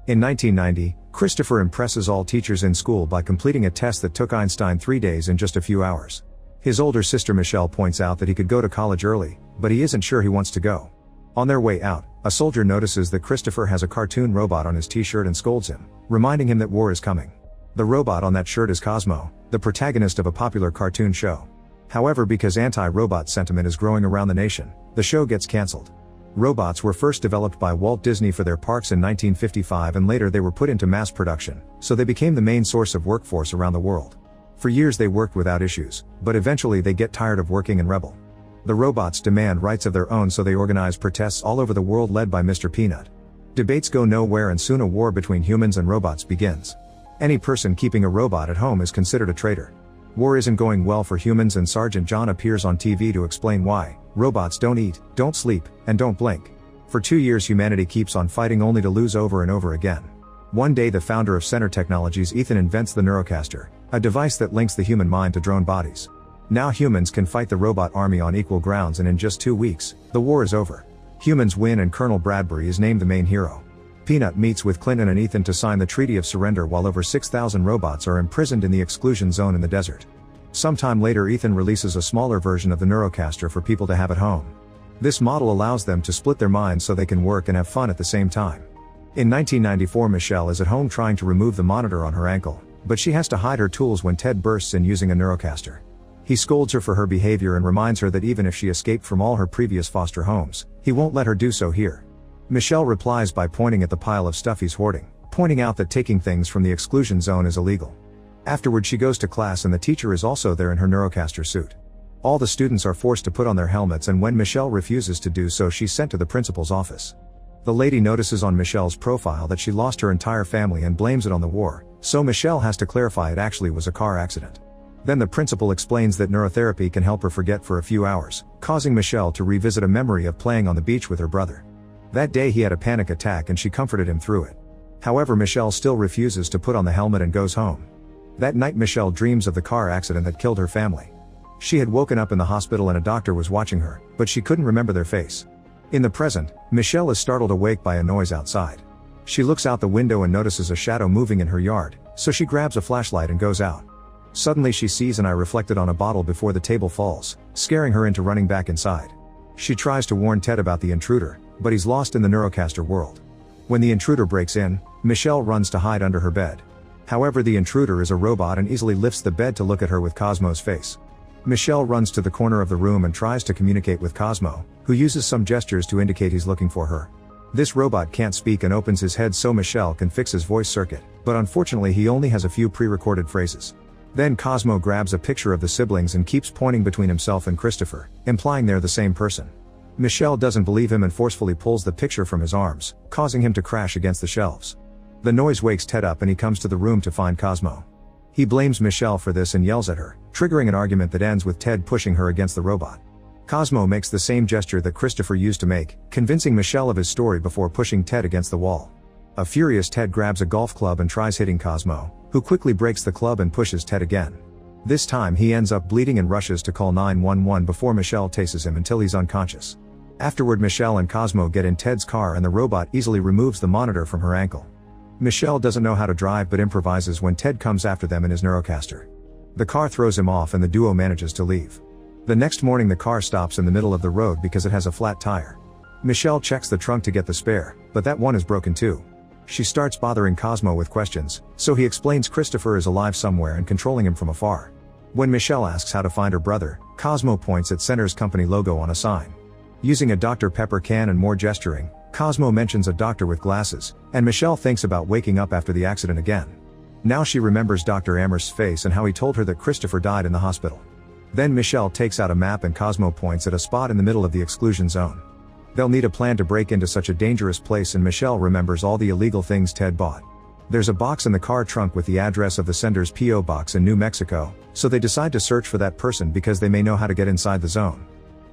In 1990, Christopher impresses all teachers in school by completing a test that took Einstein 3 days in just a few hours. His older sister Michelle points out that he could go to college early, but he isn't sure he wants to go. On their way out, a soldier notices that Christopher has a cartoon robot on his t-shirt and scolds him, reminding him that war is coming. The robot on that shirt is Cosmo, the protagonist of a popular cartoon show. However, because anti-robot sentiment is growing around the nation, the show gets cancelled. Robots were first developed by Walt Disney for their parks in 1955 and later they were put into mass production, so they became the main source of workforce around the world. For years they worked without issues, but eventually they get tired of working and rebel. The robots demand rights of their own, so they organize protests all over the world led by Mr. Peanut. Debates go nowhere and soon a war between humans and robots begins. Any person keeping a robot at home is considered a traitor. War isn't going well for humans and Sergeant John appears on TV to explain why. Robots don't eat, don't sleep, and don't blink. For 2 years humanity keeps on fighting only to lose over and over again. One day the founder of Center Technologies Ethan invents the Neurocaster, a device that links the human mind to drone bodies. Now humans can fight the robot army on equal grounds and in just 2 weeks, the war is over. Humans win and Colonel Bradbury is named the main hero. Peanut meets with Clinton and Ethan to sign the Treaty of Surrender while over 6,000 robots are imprisoned in the exclusion zone in the desert. Sometime later Ethan releases a smaller version of the Neurocaster for people to have at home. This model allows them to split their minds so they can work and have fun at the same time. In 1994 Michelle is at home trying to remove the monitor on her ankle, but she has to hide her tools when Ted bursts in using a Neurocaster. He scolds her for her behavior and reminds her that even if she escaped from all her previous foster homes, he won't let her do so here. Michelle replies by pointing at the pile of stuff he's hoarding, pointing out that taking things from the exclusion zone is illegal. Afterward she goes to class and the teacher is also there in her Neurocaster suit. All the students are forced to put on their helmets and when Michelle refuses to do so she's sent to the principal's office. The lady notices on Michelle's profile that she lost her entire family and blames it on the war, so Michelle has to clarify it actually was a car accident. Then the principal explains that neurotherapy can help her forget for a few hours, causing Michelle to revisit a memory of playing on the beach with her brother. That day he had a panic attack and she comforted him through it. However, Michelle still refuses to put on the helmet and goes home. That night Michelle dreams of the car accident that killed her family. She had woken up in the hospital and a doctor was watching her, but she couldn't remember their face. In the present, Michelle is startled awake by a noise outside. She looks out the window and notices a shadow moving in her yard, so she grabs a flashlight and goes out. Suddenly she sees an eye reflected on a bottle before the table falls, scaring her into running back inside. She tries to warn Ted about the intruder, but he's lost in the Neurocaster world. When the intruder breaks in, Michelle runs to hide under her bed. However, the intruder is a robot and easily lifts the bed to look at her with Cosmo's face. Michelle runs to the corner of the room and tries to communicate with Cosmo, who uses some gestures to indicate he's looking for her. This robot can't speak and opens his head so Michelle can fix his voice circuit, but unfortunately he only has a few pre-recorded phrases. Then Cosmo grabs a picture of the siblings and keeps pointing between himself and Christopher, implying they're the same person. Michelle doesn't believe him and forcefully pulls the picture from his arms, causing him to crash against the shelves. The noise wakes Ted up and he comes to the room to find Cosmo. He blames Michelle for this and yells at her, triggering an argument that ends with Ted pushing her against the robot. Cosmo makes the same gesture that Christopher used to make, convincing Michelle of his story before pushing Ted against the wall. A furious Ted grabs a golf club and tries hitting Cosmo, who quickly breaks the club and pushes Ted again. This time he ends up bleeding and rushes to call 911 before Michelle tases him until he's unconscious. Afterward Michelle and Cosmo get in Ted's car and the robot easily removes the monitor from her ankle. Michelle doesn't know how to drive but improvises when Ted comes after them in his Neurocaster. The car throws him off and the duo manages to leave. The next morning the car stops in the middle of the road because it has a flat tire. Michelle checks the trunk to get the spare, but that one is broken too. She starts bothering Cosmo with questions, so he explains Christopher is alive somewhere and controlling him from afar. When Michelle asks how to find her brother, Cosmo points at Center's company logo on a sign. Using a Dr. Pepper can and more gesturing, Cosmo mentions a doctor with glasses, and Michelle thinks about waking up after the accident again. Now she remembers Dr. Amherst's face and how he told her that Christopher died in the hospital. Then Michelle takes out a map and Cosmo points at a spot in the middle of the exclusion zone. They'll need a plan to break into such a dangerous place and Michelle remembers all the illegal things Ted bought. There's a box in the car trunk with the address of the sender's P.O. box in New Mexico, so they decide to search for that person because they may know how to get inside the zone.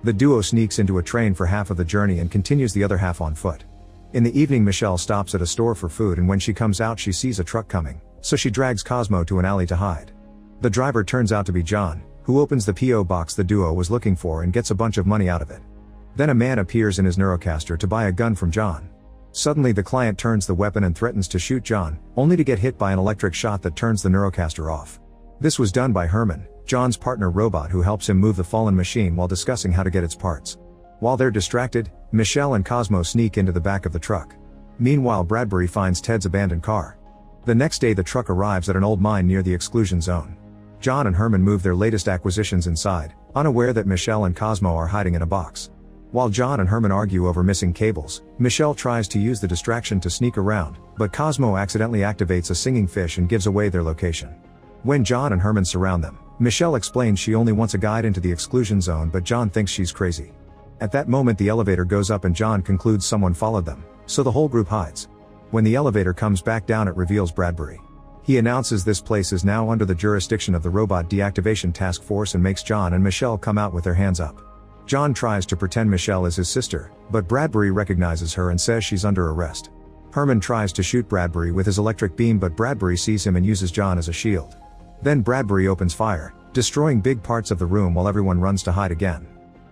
The duo sneaks into a train for half of the journey and continues the other half on foot. In the evening Michelle stops at a store for food and when she comes out she sees a truck coming, so she drags Cosmo to an alley to hide. The driver turns out to be John, who opens the P.O. box the duo was looking for and gets a bunch of money out of it. Then a man appears in his Neurocaster to buy a gun from John. Suddenly the client turns the weapon and threatens to shoot John, only to get hit by an electric shot that turns the Neurocaster off. This was done by Herman, John's partner robot, who helps him move the fallen machine while discussing how to get its parts. While they're distracted, Michelle and Cosmo sneak into the back of the truck. Meanwhile, Bradbury finds Ted's abandoned car. The next day the truck arrives at an old mine near the exclusion zone. John and Herman move their latest acquisitions inside, unaware that Michelle and Cosmo are hiding in a box. While John and Herman argue over missing cables, Michelle tries to use the distraction to sneak around, but Cosmo accidentally activates a singing fish and gives away their location. When John and Herman surround them, Michelle explains she only wants a guide into the exclusion zone, but John thinks she's crazy. At that moment the elevator goes up and John concludes someone followed them, so the whole group hides. When the elevator comes back down it reveals Bradbury. He announces this place is now under the jurisdiction of the Robot Deactivation Task Force and makes John and Michelle come out with their hands up. John tries to pretend Michelle is his sister, but Bradbury recognizes her and says she's under arrest. Herman tries to shoot Bradbury with his electric beam, but Bradbury sees him and uses John as a shield. Then Bradbury opens fire, destroying big parts of the room while everyone runs to hide again.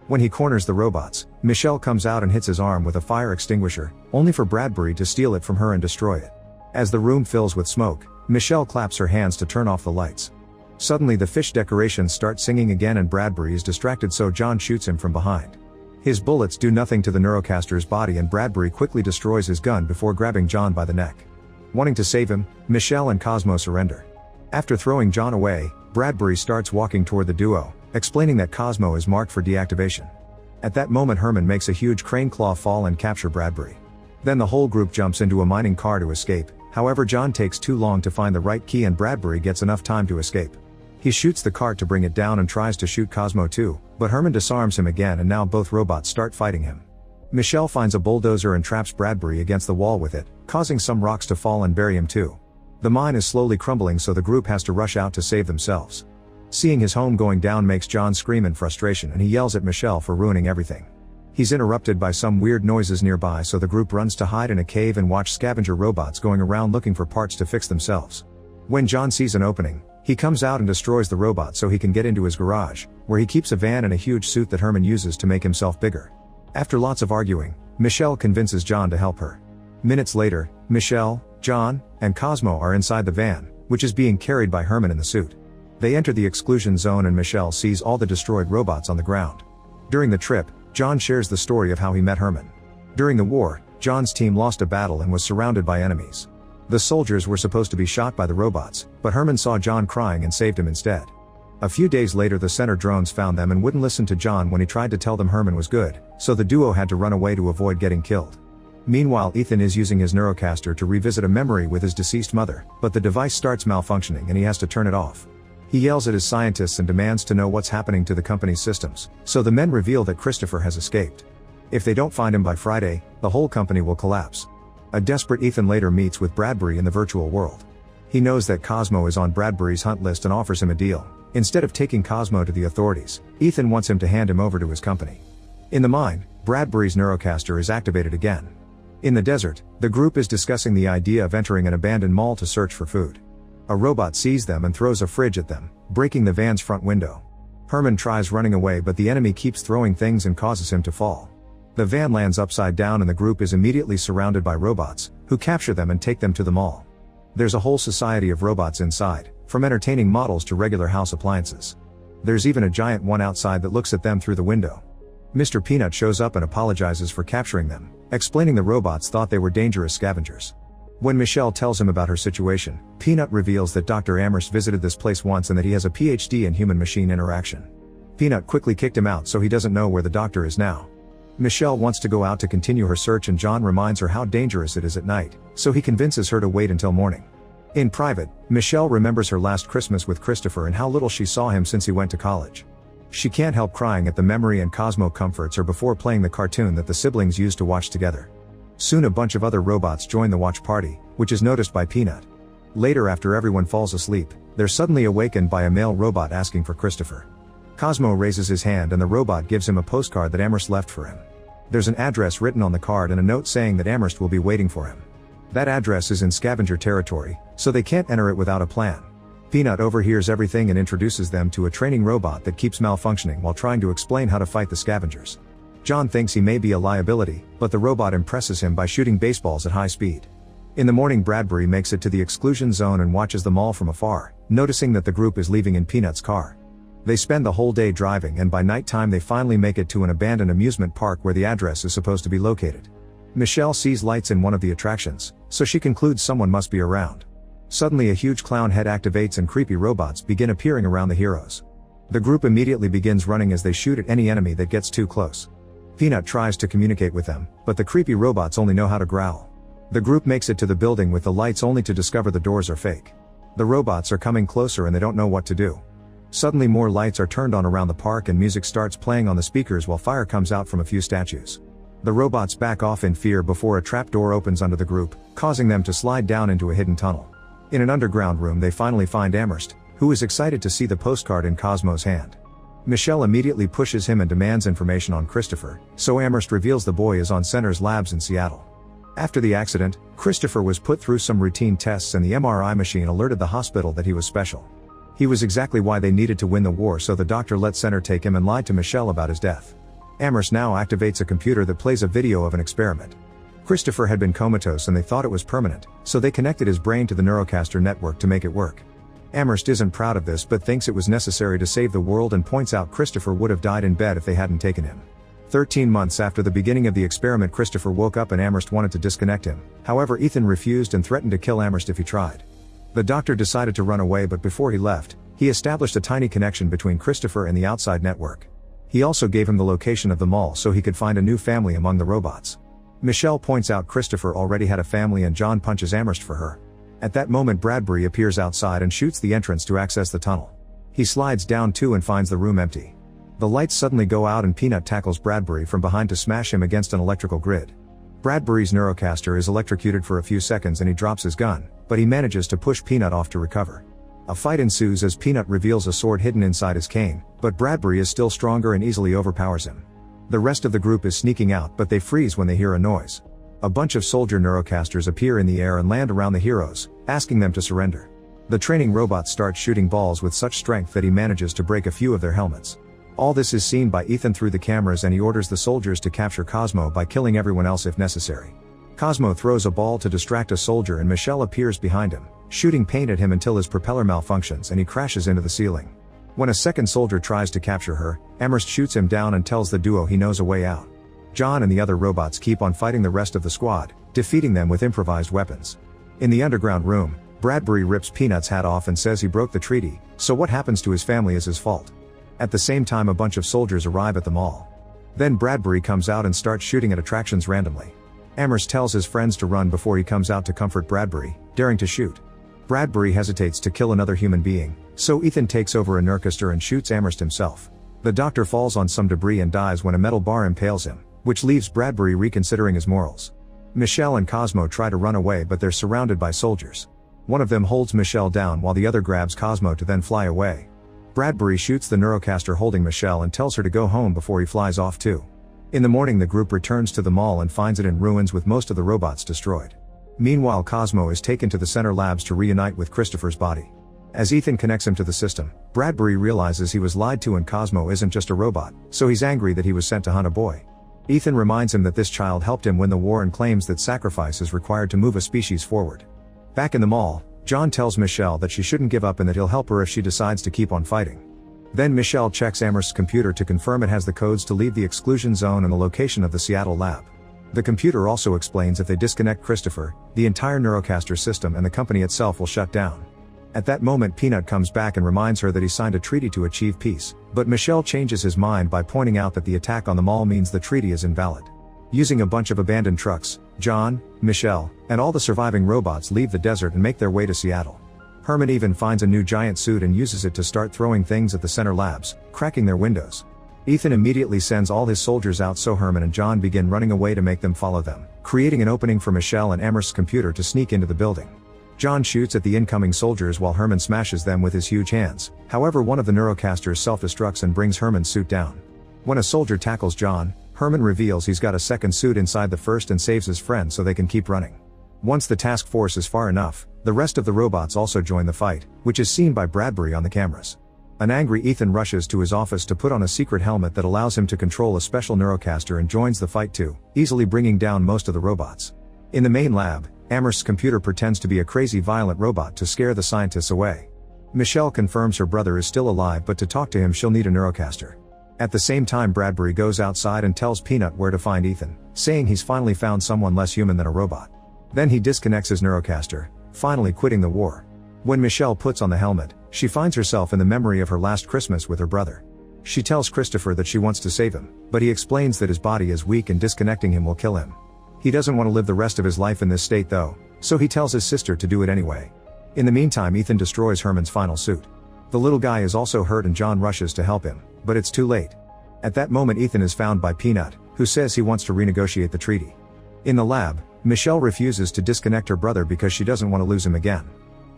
When he corners the robots, Michelle comes out and hits his arm with a fire extinguisher, only for Bradbury to steal it from her and destroy it. As the room fills with smoke, Michelle claps her hands to turn off the lights. Suddenly the fish decorations start singing again and Bradbury is distracted, so John shoots him from behind. His bullets do nothing to the Neurocaster's body and Bradbury quickly destroys his gun before grabbing John by the neck. Wanting to save him, Michelle and Cosmo surrender. After throwing John away, Bradbury starts walking toward the duo, explaining that Cosmo is marked for deactivation. At that moment Herman makes a huge crane claw fall and capture Bradbury. Then the whole group jumps into a mining car to escape, however John takes too long to find the right key and Bradbury gets enough time to escape. He shoots the cart to bring it down and tries to shoot Cosmo too, but Herman disarms him again and now both robots start fighting him. Michelle finds a bulldozer and traps Bradbury against the wall with it, causing some rocks to fall and bury him too. The mine is slowly crumbling, so the group has to rush out to save themselves. Seeing his home going down makes John scream in frustration and he yells at Michelle for ruining everything. He's interrupted by some weird noises nearby, so the group runs to hide in a cave and watch scavenger robots going around looking for parts to fix themselves. When John sees an opening, he comes out and destroys the robot so he can get into his garage, where he keeps a van and a huge suit that Herman uses to make himself bigger. After lots of arguing, Michelle convinces John to help her. Minutes later, Michelle, John, and Cosmo are inside the van, which is being carried by Herman in the suit. They enter the exclusion zone and Michelle sees all the destroyed robots on the ground. During the trip, John shares the story of how he met Herman. During the war, John's team lost a battle and was surrounded by enemies. The soldiers were supposed to be shot by the robots, but Herman saw John crying and saved him instead. A few days later the center drones found them and wouldn't listen to John when he tried to tell them Herman was good, so the duo had to run away to avoid getting killed. Meanwhile, Ethan is using his Neurocaster to revisit a memory with his deceased mother, but the device starts malfunctioning and he has to turn it off. He yells at his scientists and demands to know what's happening to the company's systems, so the men reveal that Christopher has escaped. If they don't find him by Friday, the whole company will collapse. A desperate Ethan later meets with Bradbury in the virtual world. He knows that Cosmo is on Bradbury's hunt list and offers him a deal. Instead of taking Cosmo to the authorities, Ethan wants him to hand him over to his company. In the mine, Bradbury's Neurocaster is activated again. In the desert, the group is discussing the idea of entering an abandoned mall to search for food. A robot sees them and throws a fridge at them, breaking the van's front window. Herman tries running away, but the enemy keeps throwing things and causes him to fall. The van lands upside down and the group is immediately surrounded by robots, who capture them and take them to the mall. There's a whole society of robots inside, from entertaining models to regular house appliances. There's even a giant one outside that looks at them through the window. Mr. Peanut shows up and apologizes for capturing them, explaining the robots thought they were dangerous scavengers. When Michelle tells him about her situation, Peanut reveals that Dr. Amherst visited this place once and that he has a PhD in human-machine interaction. Peanut quickly kicked him out, so he doesn't know where the doctor is now. Michelle wants to go out to continue her search and John reminds her how dangerous it is at night, so he convinces her to wait until morning. In private, Michelle remembers her last Christmas with Christopher and how little she saw him since he went to college. She can't help crying at the memory, and Cosmo comforts her before playing the cartoon that the siblings used to watch together. Soon a bunch of other robots join the watch party, which is noticed by Peanut. Later, after everyone falls asleep, they're suddenly awakened by a male robot asking for Christopher. Cosmo raises his hand and the robot gives him a postcard that Amherst left for him. There's an address written on the card and a note saying that Amherst will be waiting for him. That address is in scavenger territory, so they can't enter it without a plan. Peanut overhears everything and introduces them to a training robot that keeps malfunctioning while trying to explain how to fight the scavengers. John thinks he may be a liability, but the robot impresses him by shooting baseballs at high speed. In the morning, Bradbury makes it to the exclusion zone and watches the mall from afar, noticing that the group is leaving in Peanut's car. They spend the whole day driving, and by nighttime they finally make it to an abandoned amusement park where the address is supposed to be located. Michelle sees lights in one of the attractions, so she concludes someone must be around. Suddenly a huge clown head activates and creepy robots begin appearing around the heroes. The group immediately begins running as they shoot at any enemy that gets too close. Peanut tries to communicate with them, but the creepy robots only know how to growl. The group makes it to the building with the lights only to discover the doors are fake. The robots are coming closer and they don't know what to do. Suddenly more lights are turned on around the park and music starts playing on the speakers while fire comes out from a few statues. The robots back off in fear before a trap door opens under the group, causing them to slide down into a hidden tunnel. In an underground room they finally find Amherst, who is excited to see the postcard in Cosmo's hand. Michelle immediately pushes him and demands information on Christopher, so Amherst reveals the boy is on Center's labs in Seattle. After the accident, Christopher was put through some routine tests and the MRI machine alerted the hospital that he was special. He was exactly why they needed to win the war, so the doctor let Center take him and lied to Michelle about his death. Amherst now activates a computer that plays a video of an experiment. Christopher had been comatose and they thought it was permanent, so they connected his brain to the Neurocaster network to make it work. Amherst isn't proud of this but thinks it was necessary to save the world and points out Christopher would have died in bed if they hadn't taken him. 13 months after the beginning of the experiment, Christopher woke up and Amherst wanted to disconnect him. However, Ethan refused and threatened to kill Amherst if he tried. The doctor decided to run away, but before he left, he established a tiny connection between Christopher and the outside network. He also gave him the location of the mall so he could find a new family among the robots. Michelle points out Christopher already had a family and John punches Amherst for her. At that moment Bradbury appears outside and shoots the entrance to access the tunnel. He slides down too and finds the room empty. The lights suddenly go out and Peanut tackles Bradbury from behind to smash him against an electrical grid. Bradbury's Neurocaster is electrocuted for a few seconds and he drops his gun, but he manages to push Peanut off to recover. A fight ensues as Peanut reveals a sword hidden inside his cane, but Bradbury is still stronger and easily overpowers him. The rest of the group is sneaking out, but they freeze when they hear a noise. A bunch of soldier Neurocasters appear in the air and land around the heroes, asking them to surrender. The training robot starts shooting balls with such strength that he manages to break a few of their helmets. All this is seen by Ethan through the cameras and he orders the soldiers to capture Cosmo by killing everyone else if necessary. Cosmo throws a ball to distract a soldier and Michelle appears behind him, shooting paint at him until his propeller malfunctions and he crashes into the ceiling. When a second soldier tries to capture her, Amherst shoots him down and tells the duo he knows a way out. John and the other robots keep on fighting the rest of the squad, defeating them with improvised weapons. In the underground room, Bradbury rips Peanut's hat off and says he broke the treaty, so what happens to his family is his fault. At the same time a bunch of soldiers arrive at the mall. Then Bradbury comes out and starts shooting at attractions randomly. Amherst tells his friends to run before he comes out to comfort Bradbury, daring to shoot. Bradbury hesitates to kill another human being, so Ethan takes over a Neurocaster and shoots Amherst himself. The doctor falls on some debris and dies when a metal bar impales him, which leaves Bradbury reconsidering his morals. Michelle and Cosmo try to run away but they're surrounded by soldiers. One of them holds Michelle down while the other grabs Cosmo to then fly away. Bradbury shoots the Neurocaster holding Michelle and tells her to go home before he flies off too. In the morning the group returns to the mall and finds it in ruins with most of the robots destroyed. Meanwhile Cosmo is taken to the Center labs to reunite with Christopher's body. As Ethan connects him to the system, Bradbury realizes he was lied to and Cosmo isn't just a robot, so he's angry that he was sent to hunt a boy. Ethan reminds him that this child helped him win the war and claims that sacrifice is required to move a species forward. Back in the mall, John tells Michelle that she shouldn't give up and that he'll help her if she decides to keep on fighting. Then Michelle checks Amherst's computer to confirm it has the codes to leave the exclusion zone and the location of the Seattle lab. The computer also explains if they disconnect Christopher, the entire Neurocaster system and the company itself will shut down. At that moment Peanut comes back and reminds her that he signed a treaty to achieve peace, but Michelle changes his mind by pointing out that the attack on the mall means the treaty is invalid. Using a bunch of abandoned trucks, John, Michelle, and all the surviving robots leave the desert and make their way to Seattle. Herman even finds a new giant suit and uses it to start throwing things at the Center labs, cracking their windows. Ethan immediately sends all his soldiers out so Herman and John begin running away to make them follow them, creating an opening for Michelle and Amherst's computer to sneak into the building. John shoots at the incoming soldiers while Herman smashes them with his huge hands, however one of the Neurocasters self-destructs and brings Herman's suit down. When a soldier tackles John, Herman reveals he's got a second suit inside the first and saves his friend so they can keep running. Once the task force is far enough, the rest of the robots also join the fight, which is seen by Bradbury on the cameras. An angry Ethan rushes to his office to put on a secret helmet that allows him to control a special neurocaster and joins the fight too, easily bringing down most of the robots. In the main lab, Amherst's computer pretends to be a crazy violent robot to scare the scientists away. Michelle confirms her brother is still alive, but to talk to him she'll need a neurocaster. At the same time, Bradbury goes outside and tells Peanut where to find Ethan, saying he's finally found someone less human than a robot. Then he disconnects his neurocaster, finally quitting the war. When Michelle puts on the helmet, she finds herself in the memory of her last Christmas with her brother. She tells Christopher that she wants to save him, but he explains that his body is weak and disconnecting him will kill him. He doesn't want to live the rest of his life in this state though, so he tells his sister to do it anyway. In the meantime, Ethan destroys Herman's final suit. The little guy is also hurt and John rushes to help him, but it's too late. At that moment, Ethan is found by Peanut, who says he wants to renegotiate the treaty. In the lab, Michelle refuses to disconnect her brother because she doesn't want to lose him again.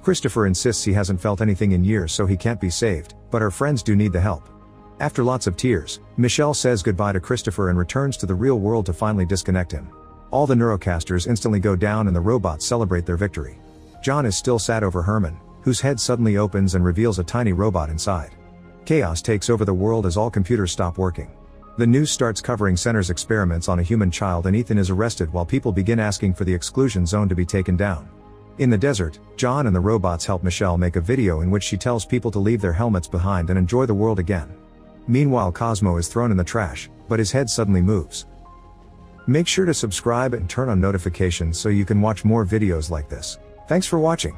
Christopher insists he hasn't felt anything in years so he can't be saved, but her friends do need the help. After lots of tears, Michelle says goodbye to Christopher and returns to the real world to finally disconnect him. All the neurocasters instantly go down and the robots celebrate their victory. John is still sad over Herman, whose head suddenly opens and reveals a tiny robot inside. Chaos takes over the world as all computers stop working. The news starts covering Center's experiments on a human child and Ethan is arrested while people begin asking for the exclusion zone to be taken down. In the desert, John and the robots help Michelle make a video in which she tells people to leave their helmets behind and enjoy the world again. Meanwhile, Cosmo is thrown in the trash, but his head suddenly moves. Make sure to subscribe and turn on notifications so you can watch more videos like this. Thanks for watching.